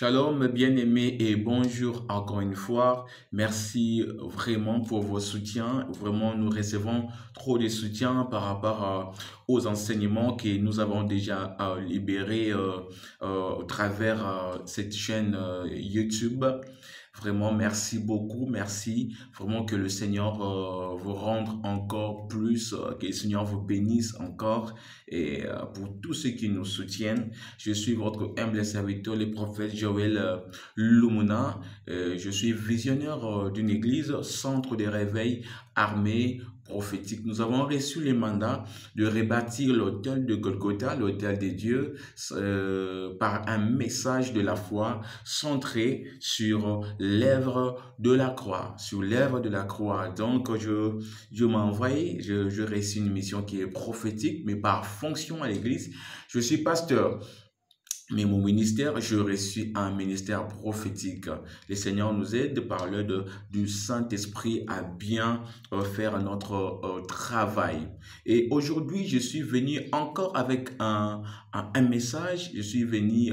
Shalom, bien-aimés, et bonjour encore une fois. Merci vraiment pour vos soutiens. Vraiment, nous recevons trop de soutien par rapport aux enseignements que nous avons déjà libérés au travers cette chaîne YouTube. Vraiment, merci beaucoup, merci. Vraiment que le Seigneur vous rende encore plus, que le Seigneur vous bénisse encore. Et pour tous ceux qui nous soutiennent, je suis votre humble serviteur, le prophète Joël Lumuna. Je suis visionnaire d'une église, centre de réveil armé prophétique. Nous avons reçu le mandat de rebâtir l'autel de Golgotha, l'autel de Dieu, par un message de la foi centré sur l'œuvre de la croix, sur l'œuvre de la croix. Donc, je m'ai envoyé, je reçu une mission qui est prophétique, mais par fonction à l'église. Je suis pasteur. Mais mon ministère, je reçus un ministère prophétique. Le Seigneur nous aide par l'aide du Saint-Esprit à bien faire notre travail. Et aujourd'hui, je suis venu encore avec un message. Je suis venu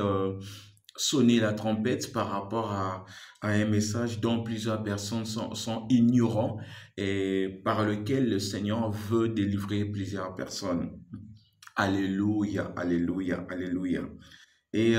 sonner la trompette par rapport à un message dont plusieurs personnes sont ignorants et par lequel le Seigneur veut délivrer plusieurs personnes. Alléluia, alléluia, alléluia. Et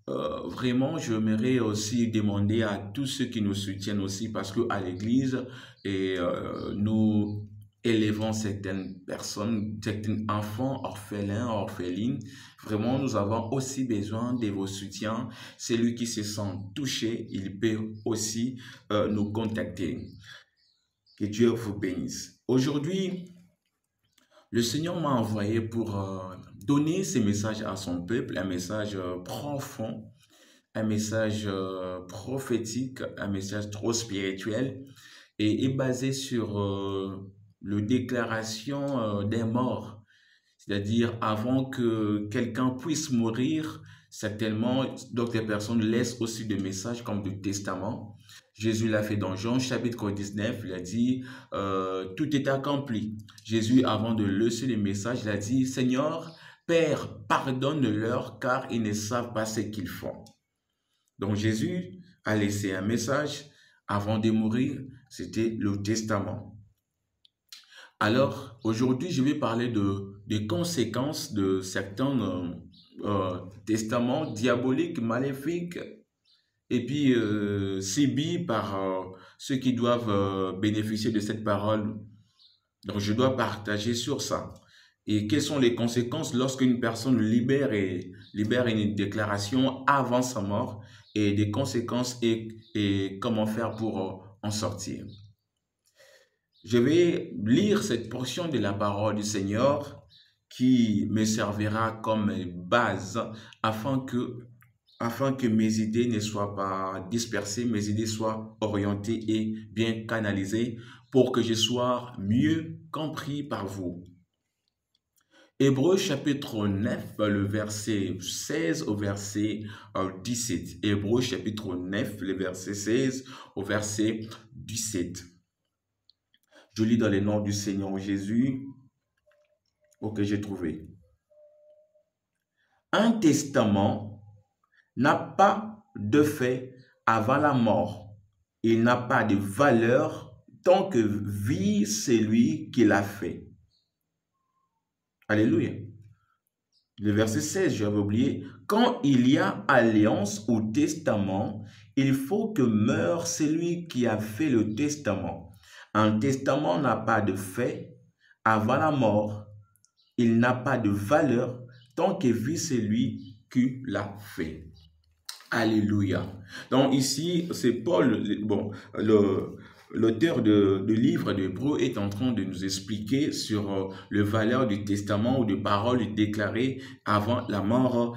vraiment, j'aimerais aussi demander à tous ceux qui nous soutiennent aussi, parce que à l'église, nous élevons certaines personnes, certains enfants, orphelins, orphelines. Vraiment, nous avons aussi besoin de vos soutiens. Celui qui se sent touché, il peut aussi nous contacter. Que Dieu vous bénisse. Aujourd'hui, le Seigneur m'a envoyé pour donner ce message à son peuple, un message profond, un message prophétique, un message trop spirituel et est basé sur la déclaration des morts. C'est-à-dire avant que quelqu'un puisse mourir, certainement d'autres personnes laissent aussi des messages comme des testaments. Jésus l'a fait dans Jean chapitre 19, il a dit tout est accompli. Jésus, avant de laisser le message, il a dit Seigneur, Père, pardonne-leur car ils ne savent pas ce qu'ils font. Donc Jésus a laissé un message avant de mourir, c'était le testament. Alors aujourd'hui, je vais parler des conséquences de certains testaments diaboliques, maléfiques, et puis subis par ceux qui doivent bénéficier de cette parole. Donc, je dois partager sur ça. Et quelles sont les conséquences lorsqu'une personne libère une déclaration avant sa mort et des conséquences et comment faire pour en sortir. Je vais lire cette portion de la parole du Seigneur qui me servira comme base afin que mes idées ne soient pas dispersées, mes idées soient orientées et bien canalisées pour que je sois mieux compris par vous. Hébreux chapitre 9, le verset 16 au verset 17. Hébreux chapitre 9, le verset 16 au verset 17. Je lis dans le nom du Seigneur Jésus, que j'ai trouvé. Un testament n'a pas de fait avant la mort. Il n'a pas de valeur tant que vit celui qui l'a fait. Alléluia. Le verset 16, j'avais oublié. Quand il y a alliance ou testament, il faut que meure celui qui a fait le testament. Un testament n'a pas de fait avant la mort. Il n'a pas de valeur tant que vit celui qui l'a fait. Alléluia. Donc ici, c'est Paul, l'auteur du livre d'Hébreux est en train de nous expliquer sur le valeur du testament ou de paroles déclarées avant la mort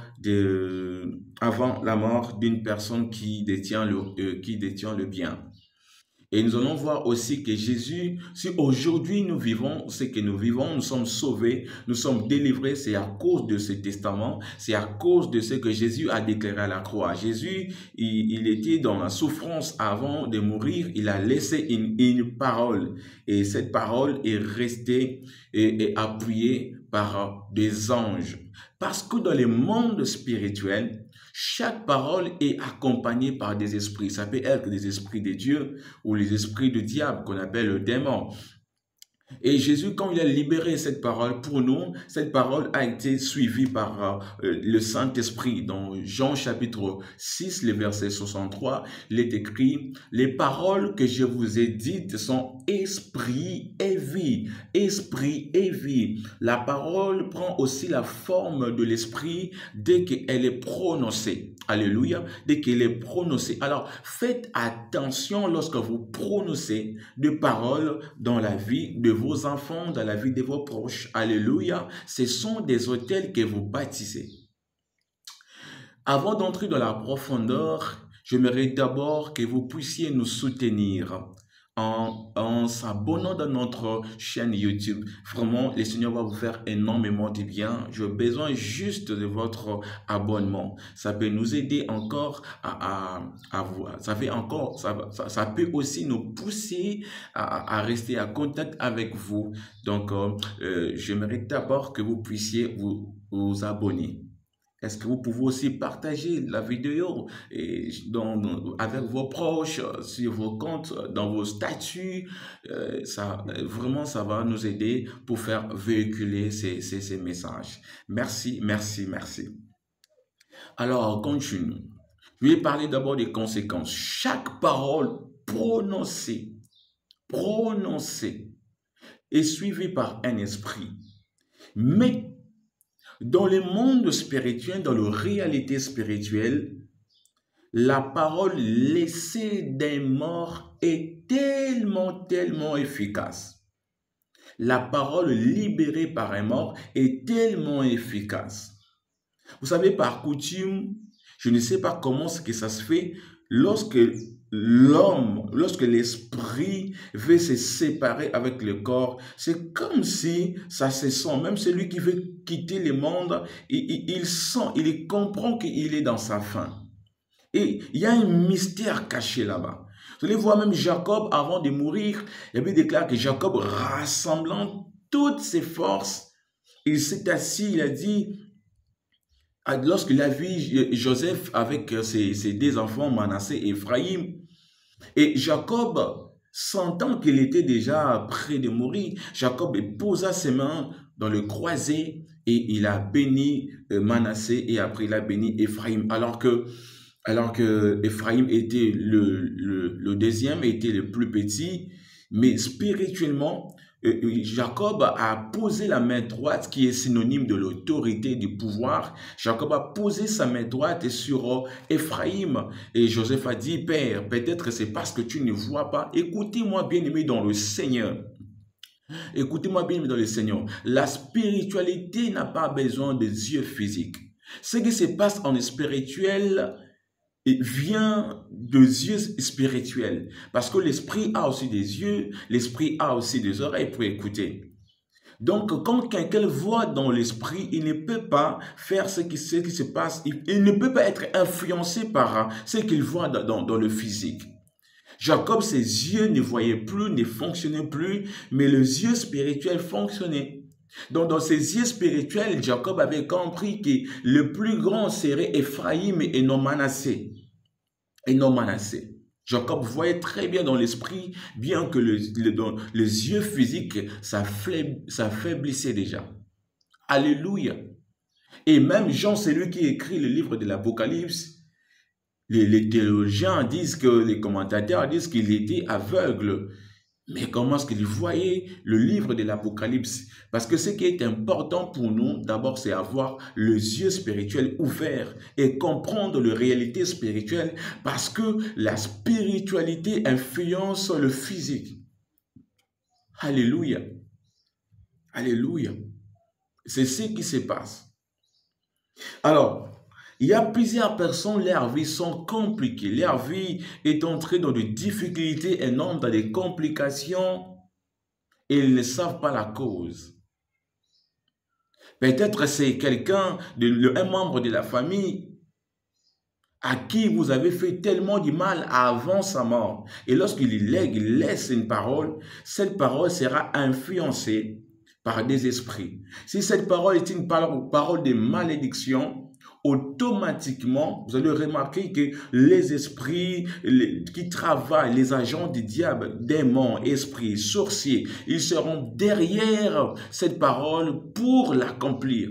d'une personne qui détient le bien. Et nous allons voir aussi que Jésus, si aujourd'hui nous vivons ce que nous vivons, nous sommes sauvés, nous sommes délivrés, c'est à cause de ce testament, c'est à cause de ce que Jésus a déclaré à la croix. Jésus, il était dans la souffrance avant de mourir, il a laissé une parole. Et cette parole est restée et appuyée par des anges. Parce que dans le monde spirituel, chaque parole est accompagnée par des esprits. Ça peut être des esprits de Dieu ou les esprits du diable qu'on appelle le démon. Et Jésus, quand il a libéré cette parole pour nous, cette parole a été suivie par le Saint-Esprit. Dans Jean chapitre 6, le verset 63, il est écrit, « Les paroles que je vous ai dites sont esprit et vie. » Esprit et vie. La parole prend aussi la forme de l'esprit dès qu'elle est prononcée. Alléluia. Dès qu'elle est prononcée. Alors, faites attention lorsque vous prononcez des paroles dans la vie de vos enfants, dans la vie de vos proches. Alléluia. Ce sont des autels que vous baptisez. Avant d'entrer dans la profondeur, j'aimerais d'abord que vous puissiez nous soutenir en s'abonnant dans notre chaîne YouTube. Vraiment, le Seigneur va vous faire énormément de bien. J'ai besoin juste de votre abonnement. Ça peut nous aider encore à vous. Ça peut aussi nous pousser à rester en contact avec vous. Donc, j'aimerais d'abord que vous puissiez vous abonner. Est-ce que vous pouvez aussi partager la vidéo avec vos proches, sur vos comptes, dans vos statuts? Vraiment, ça va nous aider pour faire véhiculer ces messages. Merci, merci, merci. Alors, continue. Je vais parler d'abord des conséquences. Chaque parole prononcée est suivie par un esprit. Mais dans le monde spirituel, dans la réalité spirituelle, la parole laissée d'un mort est tellement efficace. La parole libérée par un mort est tellement efficace. Vous savez, par coutume, je ne sais pas comment que ça se fait, lorsque l'esprit veut se séparer avec le corps, c'est comme si ça se sent. Même celui qui veut quitter le monde, il sent, il comprend qu'il est dans sa fin. Et il y a un mystère caché là-bas. Vous allez voir même Jacob, avant de mourir, il avait déclaré que Jacob, rassemblant toutes ses forces, il s'est assis, il a dit, lorsqu'il a vu Joseph avec ses deux enfants, Manassé et Ephraïm, et Jacob, sentant qu'il était déjà près de mourir, Jacob posa ses mains dans le croisé et il a béni Manassé et après il a béni Ephraïm. Alors que Ephraïm était le deuxième, était le plus petit, mais spirituellement, Jacob a posé la main droite, qui est synonyme de l'autorité, du pouvoir. Jacob a posé sa main droite sur Ephraïm. Et Joseph a dit, Père, peut-être c'est parce que tu ne vois pas. Écoutez-moi, bien-aimé dans le Seigneur. Écoutez-moi, bien-aimé dans le Seigneur. La spiritualité n'a pas besoin des yeux physiques. Ce qui se passe en spirituel vient de yeux spirituels. Parce que l'esprit a aussi des yeux, l'esprit a aussi des oreilles pour écouter. Donc, quand quelqu'un voit dans l'esprit, il ne peut pas faire ce qui se passe. Il ne peut pas être influencé par ce qu'il voit dans le physique. Jacob, ses yeux ne voyaient plus, ne fonctionnaient plus, mais les yeux spirituels fonctionnaient. Donc, dans ses yeux spirituels, Jacob avait compris que le plus grand serait Ephraïm et non Manassé. Jacob voyait très bien dans l'esprit, bien que dans les yeux physiques, ça faiblissait déjà. Alléluia. Et même Jean, c'est lui qui écrit le livre de l'Apocalypse. Les théologiens disent que, les commentateurs disent qu'il était aveugle. Mais comment est-ce qu'il voyait le livre de l'Apocalypse? Parce que ce qui est important pour nous, d'abord, c'est avoir les yeux spirituels ouverts et comprendre la réalité spirituelle, parce que la spiritualité influence le physique. Alléluia. Alléluia. C'est ce qui se passe. Alors, il y a plusieurs personnes, leur vie sont compliquées. Leur vie est entrée dans des difficultés énormes, dans des complications, et ils ne savent pas la cause. Peut-être c'est quelqu'un, un membre de la famille, à qui vous avez fait tellement du mal avant sa mort. Et lorsqu'il laisse une parole, cette parole sera influencée par des esprits. Si cette parole est une parole de malédiction, automatiquement, vous allez remarquer que les esprits qui travaillent, les agents du diable, démons, esprits, sorciers, ils seront derrière cette parole pour l'accomplir.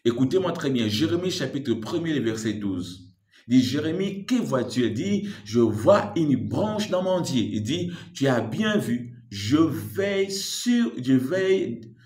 Écoutez-moi très bien, Jérémie chapitre 1er, verset 12. Il dit, Jérémie, que vois-tu? Il dit, je vois une branche d'amandier. Il dit, tu as bien vu, je veille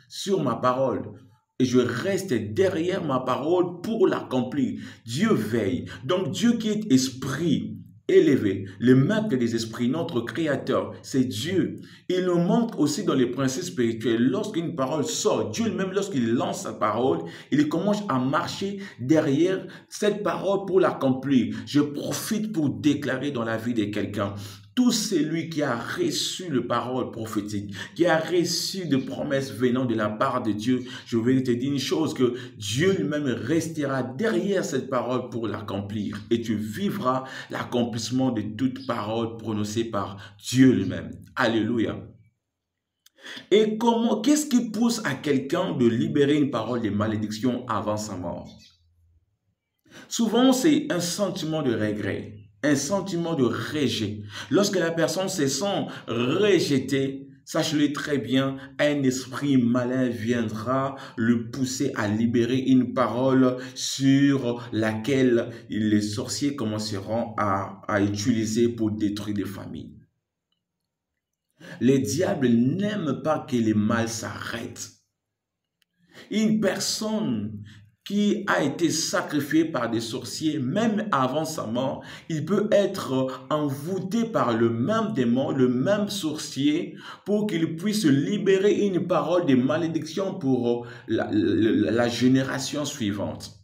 sur ma parole. Et je reste derrière ma parole pour l'accomplir. Dieu veille. Donc Dieu qui est esprit élevé, le maître des esprits, notre créateur, c'est Dieu. Il nous montre aussi dans les principes spirituels, lorsqu'une parole sort, Dieu même lorsqu'il lance sa parole, il commence à marcher derrière cette parole pour l'accomplir. Je profite pour déclarer dans la vie de quelqu'un, tout celui qui a reçu la parole prophétique, qui a reçu des promesses venant de la part de Dieu, je vais te dire une chose, que Dieu lui-même restera derrière cette parole pour l'accomplir. Et tu vivras l'accomplissement de toute parole prononcée par Dieu lui-même. Alléluia. Et qu'est-ce qui pousse à quelqu'un de libérer une parole de malédiction avant sa mort? Souvent, c'est un sentiment de regret. Un sentiment de rejet. Lorsque la personne se sent rejetée, sache-le très bien, un esprit malin viendra le pousser à libérer une parole sur laquelle les sorciers commenceront à utiliser pour détruire des familles. Les diables n'aiment pas que le mal s'arrête. Une personne qui a été sacrifié par des sorciers, même avant sa mort, il peut être envoûté par le même démon, le même sorcier, pour qu'il puisse libérer une parole de malédiction pour la génération suivante.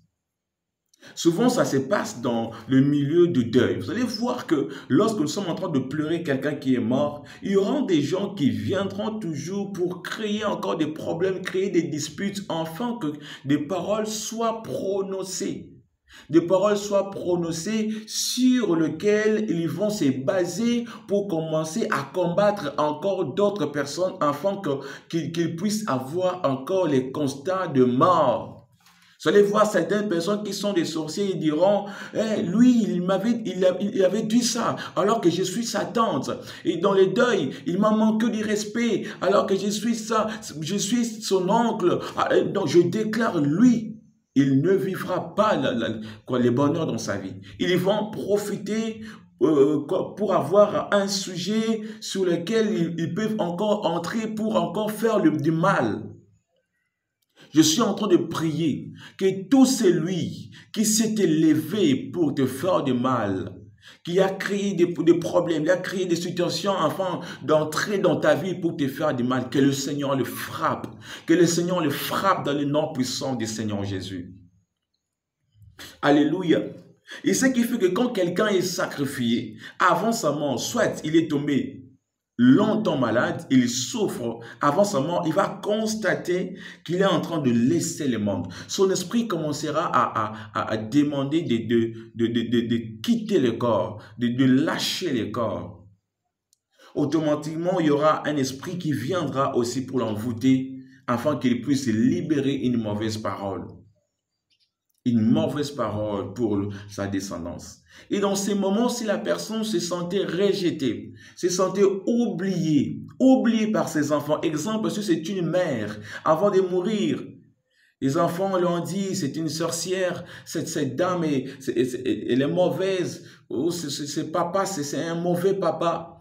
Souvent, ça se passe dans le milieu du deuil. Vous allez voir que lorsque nous sommes en train de pleurer quelqu'un qui est mort, il y aura des gens qui viendront toujours pour créer encore des problèmes, créer des disputes, afin que des paroles soient prononcées. Des paroles soient prononcées sur lesquelles ils vont se baser pour commencer à combattre encore d'autres personnes afin qu'ils puissent avoir encore les constats de mort. Vous allez voir certaines personnes qui sont des sorciers, ils diront, lui, il avait dit ça, alors que je suis sa tante. Et dans les deuils, il m'a manqué du respect, alors que je suis son oncle. Donc je déclare, lui, il ne vivra pas les bonheurs dans sa vie. Ils vont profiter pour avoir un sujet sur lequel ils peuvent encore entrer pour encore faire du mal. Je suis en train de prier que tout celui qui s'est élevé pour te faire du mal, qui a créé des problèmes, qui a créé des situations afin d'entrer dans ta vie pour te faire du mal, que le Seigneur le frappe, que le Seigneur le frappe dans le nom puissant du Seigneur Jésus. Alléluia. Et ce qui fait que quand quelqu'un est sacrifié, avant sa mort, soit il est tombé longtemps malade, il souffre, avant sa mort, il va constater qu'il est en train de laisser le monde. Son esprit commencera à demander de quitter le corps, de lâcher le corps. Automatiquement, il y aura un esprit qui viendra aussi pour l'envoûter, afin qu'il puisse libérer une mauvaise parole. Une mauvaise parole pour sa descendance. Et dans ces moments, si la personne se sentait rejetée, se sentait oubliée par ses enfants, exemple, si c'est une mère, avant de mourir, les enfants lui ont dit, c'est une sorcière, cette dame, elle est mauvaise, c'est papa, c'est un mauvais papa.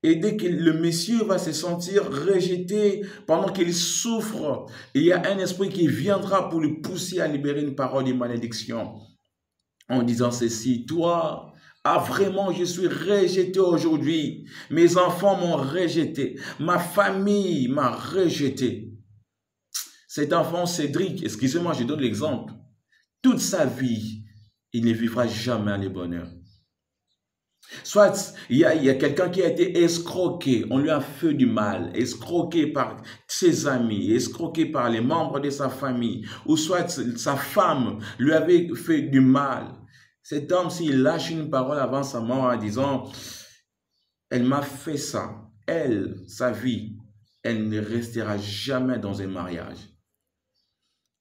Et dès que le monsieur va se sentir rejeté pendant qu'il souffre, il y a un esprit qui viendra pour le pousser à libérer une parole de malédiction. En disant ceci, toi, vraiment je suis rejeté aujourd'hui. Mes enfants m'ont rejeté. Ma famille m'a rejeté. Cet enfant Cédric, excusez-moi, je donne l'exemple. Toute sa vie, il ne vivra jamais le bonheur. Soit il y a quelqu'un qui a été escroqué, on lui a fait du mal, escroqué par ses amis, escroqué par les membres de sa famille, ou soit sa femme lui avait fait du mal. Cet homme, s'il lâche une parole avant sa mort en disant, elle m'a fait ça, elle, sa vie, elle ne restera jamais dans un mariage.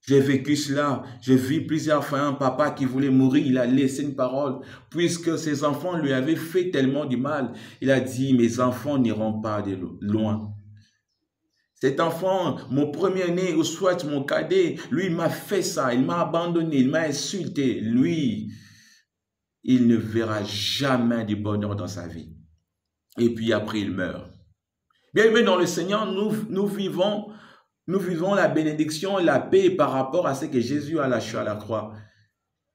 J'ai vécu cela. J'ai vu plusieurs fois un papa qui voulait mourir. Il a laissé une parole. Puisque ses enfants lui avaient fait tellement du mal. Il a dit, mes enfants n'iront pas de loin. Cet enfant, mon premier-né, ou soit mon cadet, lui, il m'a fait ça. Il m'a abandonné. Il m'a insulté. Lui, il ne verra jamais du bonheur dans sa vie. Et puis après, il meurt. Bien aimé dans le Seigneur, nous vivons la bénédiction, la paix par rapport à ce que Jésus a lâché à la croix.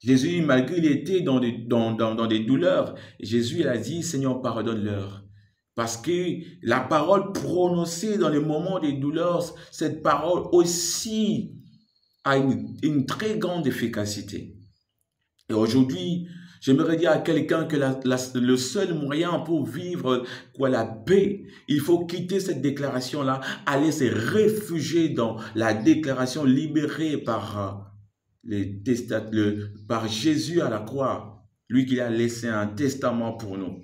Jésus, malgré qu'il était dans des douleurs, Jésus il a dit, Seigneur, pardonne-leur. Parce que la parole prononcée dans les moments des douleurs, cette parole aussi a une très grande efficacité. Et aujourd'hui, j'aimerais dire à quelqu'un que le seul moyen pour vivre la paix, il faut quitter cette déclaration-là, aller se réfugier dans la déclaration libérée par, par Jésus à la croix, lui qui a laissé un testament pour nous.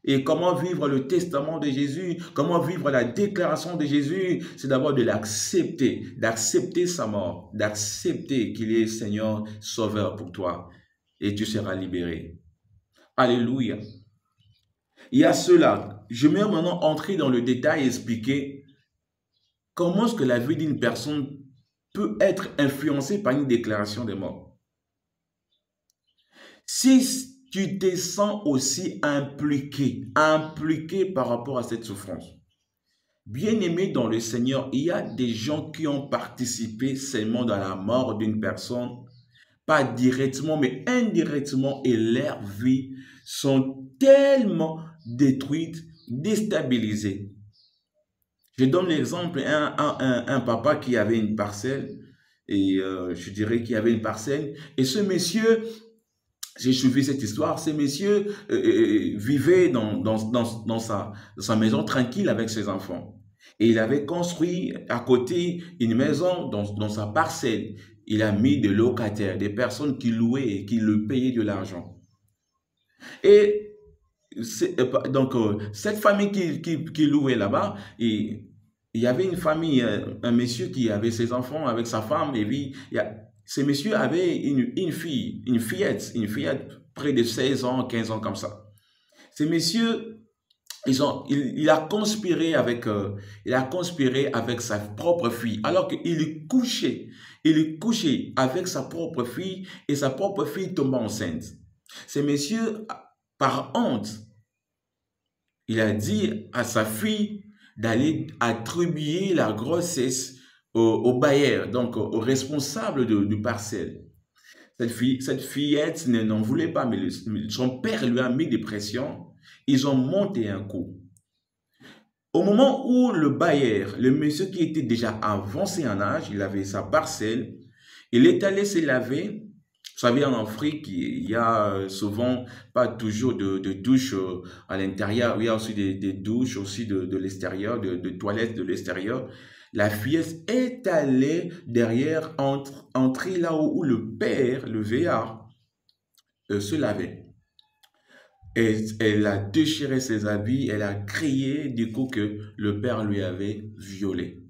Et comment vivre le testament de Jésus, comment vivre la déclaration de Jésus, c'est d'abord de l'accepter, d'accepter sa mort, d'accepter qu'il est Seigneur, Sauveur pour toi. Et tu seras libéré. Alléluia. Il y a cela. Je vais maintenant entrer dans le détail et expliquer comment est-ce que la vie d'une personne peut être influencée par une déclaration de mort. Si tu te sens aussi impliqué par rapport à cette souffrance, bien-aimé dans le Seigneur, il y a des gens qui ont participé seulement dans la mort d'une personne, pas directement, mais indirectement, et leurs vies sont tellement détruites, déstabilisées. Je donne l'exemple, un papa qui avait une parcelle, et je dirais qu'il avait une parcelle, et ce monsieur, j'ai suivi cette histoire, ce monsieur vivait dans sa maison tranquille avec ses enfants. Et il avait construit à côté une maison dans sa parcelle. Il a mis des locataires, des personnes qui louaient et qui le payaient de l'argent. Et donc, cette famille qui louait là-bas, il y avait une famille, un monsieur qui avait ses enfants avec sa femme, et puis ce monsieur avait une fillette près de 16 ans, 15 ans comme ça. Ce monsieur, il a conspiré avec sa propre fille, alors qu'il couchait avec sa propre fille et sa propre fille tomba enceinte. Ce monsieur, par honte, il a dit à sa fille d'aller attribuer la grossesse au bailleur, donc au responsable du parcelle. Cette fillette n'en voulait pas, mais son père lui a mis des pressions. Ils ont monté un coup. Au moment où le bailleur, le monsieur qui était déjà avancé en âge, il avait sa parcelle, il est allé se laver. Vous savez, en Afrique, il y a souvent pas toujours de douche à l'intérieur. Il y a aussi des douches aussi de l'extérieur, de toilettes de l'extérieur. La fillette est allée derrière, entrer là où le père, le vieillard, se lavait. Et elle a déchiré ses habits, elle a crié du coup que le père lui avait violé.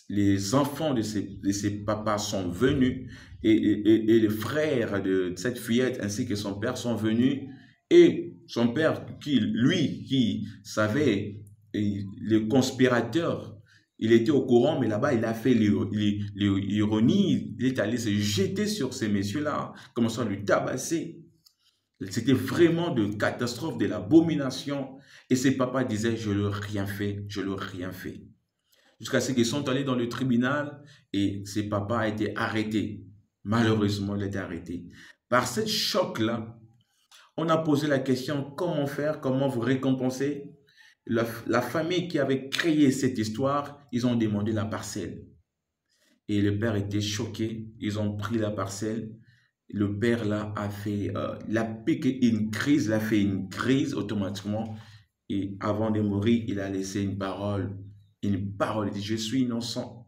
Les enfants de ses papas sont venus et les frères de cette fillette ainsi que son père sont venus et son père qui savait, le conspirateur, il était au courant, mais là-bas il a fait l'ironie, il est allé se jeter sur ces messieurs-là, commençant à lui tabasser. C'était vraiment de catastrophe, de l'abomination. Et ses papas disaient, je leur rien fait, je leur rien fait. Jusqu'à ce qu'ils sont allés dans le tribunal et ses papas a été arrêté. Malheureusement, il a été arrêté. Par ce choc-là, on a posé la question, comment faire, comment vous récompenser? La famille qui avait créé cette histoire, ils ont demandé la parcelle. Et le père était choqué, ils ont pris la parcelle. Le père là a fait, il a piqué une crise, il a fait une crise automatiquement. Et avant de mourir, il a laissé une parole. Il dit, je suis innocent.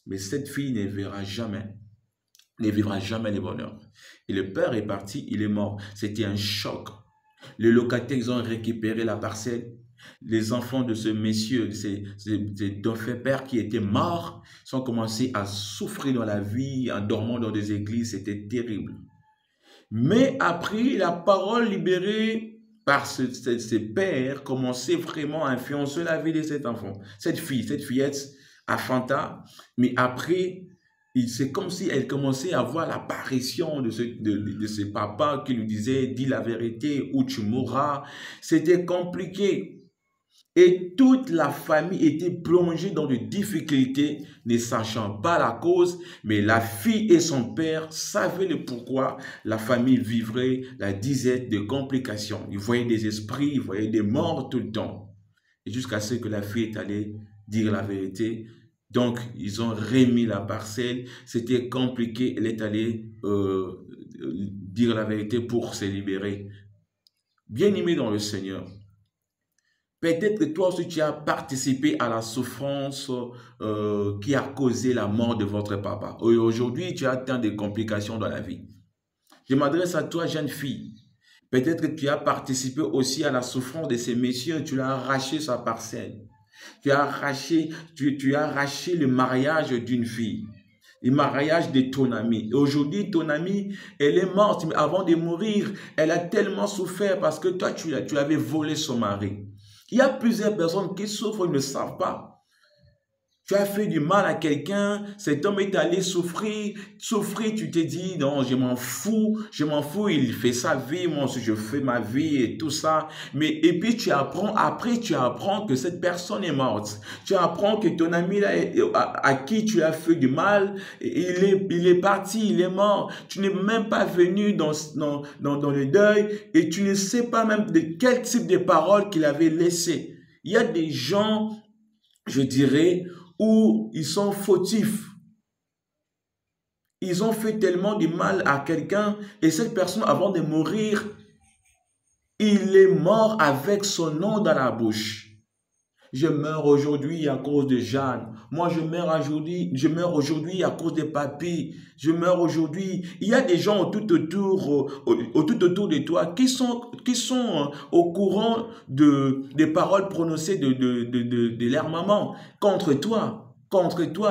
Mais cette fille ne vivra jamais le bonheur. Et le père est parti, il est mort. C'était un choc. Les locataires, ils ont récupéré la parcelle. Les enfants de ce monsieur, de ces deux pères qui étaient morts, sont commencés à souffrir dans la vie en dormant dans des églises. C'était terrible. Mais après, la parole libérée par ces pères commençait vraiment à influencer la vie de cet enfant. Cette fillette, Afanta, mais après, c'est comme si elle commençait à voir l'apparition de ce papa qui lui disait, dis la vérité ou tu mourras. C'était compliqué. Et toute la famille était plongée dans des difficultés, ne sachant pas la cause, mais la fille et son père savaient le pourquoi la famille vivrait la disette de complications. Ils voyaient des esprits, ils voyaient des morts tout le temps. Et jusqu'à ce que la fille est allée dire la vérité. Donc, ils ont remis la parcelle. C'était compliqué. Elle est allée dire la vérité pour se libérer. Bien-aimé dans le Seigneur, peut-être que toi aussi tu as participé à la souffrance qui a causé la mort de votre papa. Et aujourd'hui, tu as atteint des complications dans la vie. Je m'adresse à toi, jeune fille. Peut-être que tu as participé aussi à la souffrance de ces messieurs. Tu as arraché sa parcelle. Tu as arraché le mariage d'une fille. Le mariage de ton ami. Et aujourd'hui, ton amie, elle est morte. Mais avant de mourir, elle a tellement souffert parce que toi, tu avais volé son mari. Il y a plusieurs personnes qui souffrent, ils ne savent pas. Tu as fait du mal à quelqu'un, cet homme est allé souffrir, tu te dis, non, je m'en fous, il fait sa vie, moi aussi je fais ma vie et tout ça. Mais, et puis après tu apprends que cette personne est morte. Tu apprends que ton ami là, à qui tu as fait du mal, il est parti, il est mort. Tu n'es même pas venu dans le deuil et tu ne sais pas même de quel type de paroles qu'il avait laissé. Il y a des gens, je dirais, où ils sont fautifs. Ils ont fait tellement de mal à quelqu'un et cette personne, avant de mourir, il est mort avec son nom dans la bouche. Je meurs aujourd'hui à cause de Jeanne. Moi, je meurs aujourd'hui à cause de papy. Je meurs aujourd'hui. Il y a des gens tout autour de toi qui sont au courant des paroles prononcées de leur maman contre toi.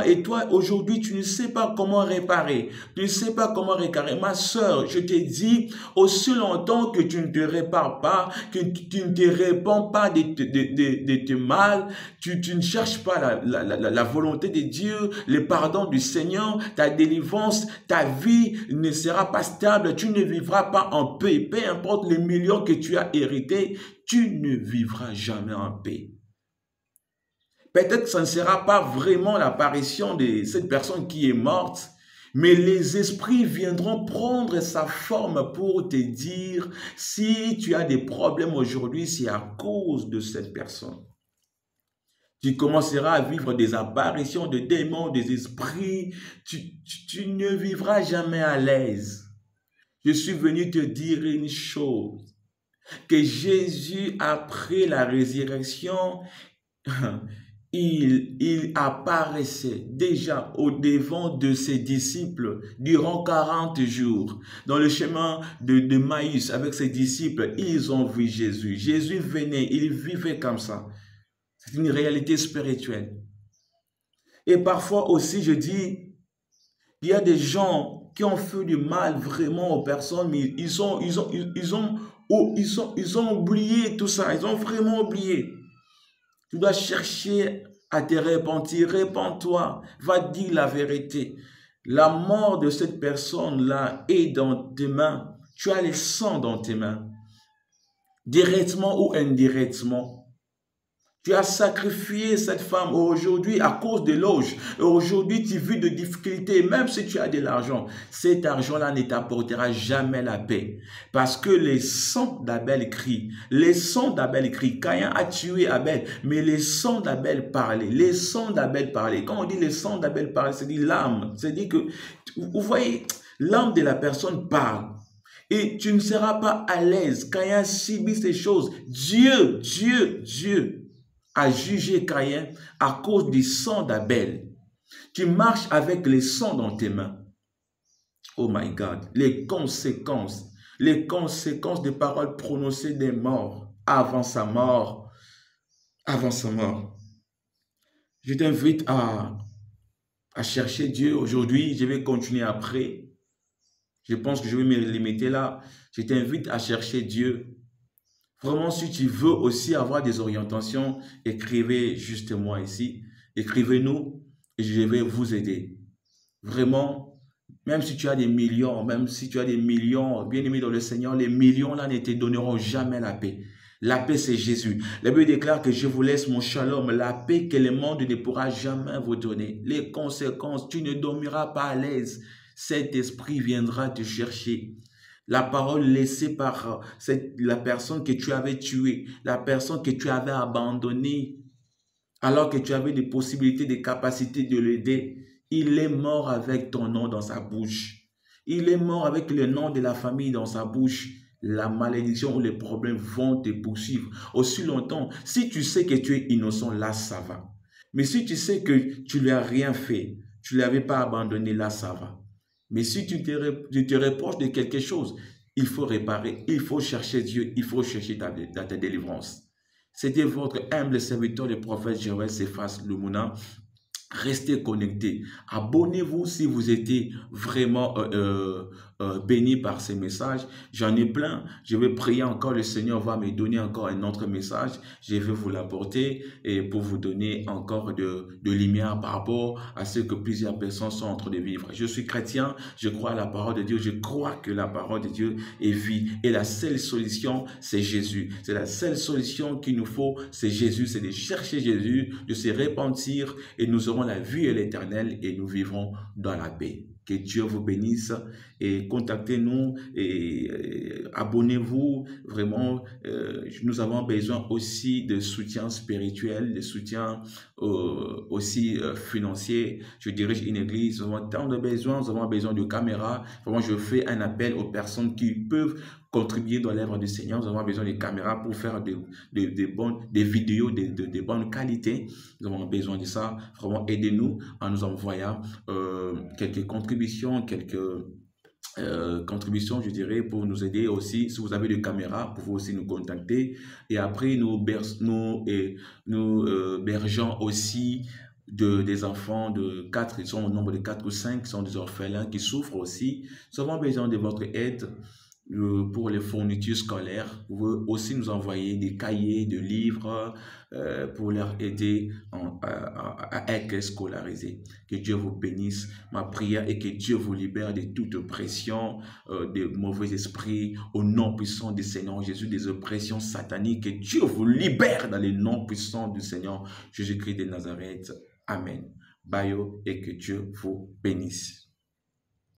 Et toi, aujourd'hui, tu ne sais pas comment réparer. Tu ne sais pas comment réparer. Ma soeur, je t'ai dit, aussi longtemps que tu ne te répares pas, que tu ne te répands pas de tes mal, tu ne cherches pas la volonté de Dieu, le pardon du Seigneur, ta délivrance, ta vie ne sera pas stable, tu ne vivras pas en paix. Peu importe les millions que tu as hérités, tu ne vivras jamais en paix. Peut-être que ça ne sera pas vraiment l'apparition de cette personne qui est morte, mais les esprits viendront prendre sa forme pour te dire si tu as des problèmes aujourd'hui, c'est à cause de cette personne. Tu commenceras à vivre des apparitions de démons, des esprits. Tu ne vivras jamais à l'aise. Je suis venu te dire une chose, que Jésus, après la résurrection, il apparaissait déjà au devant de ses disciples durant 40 jours. Dans le chemin de Maïs avec ses disciples, ils ont vu Jésus. Jésus venait, il vivait comme ça. C'est une réalité spirituelle. Et parfois aussi, je dis, il y a des gens qui ont fait du mal vraiment aux personnes, mais ils ont oublié tout ça. Ils ont vraiment oublié. Tu dois chercher à te repentir. Répands-toi. Va dire la vérité. La mort de cette personne-là est dans tes mains. Tu as le sang dans tes mains. Directement ou indirectement. Tu as sacrifié cette femme aujourd'hui à cause de l'auge. Aujourd'hui, tu vis de difficultés, même si tu as de l'argent. Cet argent-là ne t'apportera jamais la paix. Parce que les sangs d'Abel crient. Les sangs d'Abel crient. Caïn a tué Abel, mais les sangs d'Abel parlaient. Les sangs d'Abel parlaient. Quand on dit les sangs d'Abel parlaient, c'est dit l'âme. C'est dit que, vous voyez, l'âme de la personne parle. Et tu ne seras pas à l'aise. Caïn subit ces choses. Dieu a jugé Caïn à cause du sang d'Abel. Tu marches avec les sangs dans tes mains. Oh my God, les conséquences des paroles prononcées des morts avant sa mort avant sa mort. Je t'invite à chercher Dieu aujourd'hui. Je vais continuer après. Je pense que je vais me limiter là. Je t'invite à chercher Dieu. Vraiment, si tu veux aussi avoir des orientations, écrivez juste moi ici. Écrivez-nous et je vais vous aider. Vraiment, même si tu as des millions, même si tu as des millions, bien aimé dans le Seigneur, les millions là ne te donneront jamais la paix. La paix, c'est Jésus. La Bible déclare que je vous laisse mon shalom, la paix que le monde ne pourra jamais vous donner. Les conséquences, tu ne dormiras pas à l'aise. Cet esprit viendra te chercher. La parole laissée par la personne que tu avais tuée, la personne que tu avais abandonnée, alors que tu avais des possibilités, des capacités de l'aider, il est mort avec ton nom dans sa bouche. Il est mort avec le nom de la famille dans sa bouche. La malédiction ou les problèmes vont te poursuivre aussi longtemps. Si tu sais que tu es innocent, là, ça va. Mais si tu sais que tu ne lui as rien fait, tu ne l'avais pas abandonné, là, ça va. Mais si tu te reproches de quelque chose, il faut réparer, il faut chercher Dieu, il faut chercher ta délivrance. C'était votre humble serviteur, le prophète Joël Cephas Lumuna. Restez connectés. Abonnez-vous si vous étiez vraiment béni par ces messages. J'en ai plein. Je vais prier encore. Le Seigneur va me donner encore un autre message. Je vais vous l'apporter et pour vous donner encore de lumière par rapport à ce que plusieurs personnes sont en train de vivre. Je suis chrétien. Je crois à la parole de Dieu. Je crois que la parole de Dieu est vie. Et la seule solution, c'est Jésus. C'est la seule solution qu'il nous faut. C'est Jésus. C'est de chercher Jésus, de se repentir et nous aurons la vie et l'éternel et nous vivrons dans la paix. Que Dieu vous bénisse et contactez-nous et abonnez-vous. Vraiment, nous avons besoin aussi de soutien spirituel, de soutien aussi financier. Je dirige une église, nous avons tant de besoins, nous avons besoin de caméras. Vraiment, je fais un appel aux personnes qui peuvent contribuer dans l'œuvre du Seigneur. Nous avons besoin de caméras pour faire des vidéos de bonne qualité. Nous avons besoin de ça. Vraiment, aidez-nous en nous envoyant quelques contributions, je dirais, pour nous aider aussi. Si vous avez des caméras, vous pouvez aussi nous contacter. Et après, nous bergeons aussi des enfants de 4, ils sont au nombre de 4 ou 5, qui sont des orphelins qui souffrent aussi. Nous avons besoin de votre aide pour les fournitures scolaires. Vous pouvez aussi nous envoyer des cahiers, des livres pour leur aider à être scolarisés. Que Dieu vous bénisse. Ma prière est que Dieu vous libère de toute pression, de mauvais esprits, au nom puissant du Seigneur Jésus, des oppressions sataniques. Que Dieu vous libère dans le nom puissant du Seigneur Jésus-Christ de Nazareth. Amen. Bayo et que Dieu vous bénisse.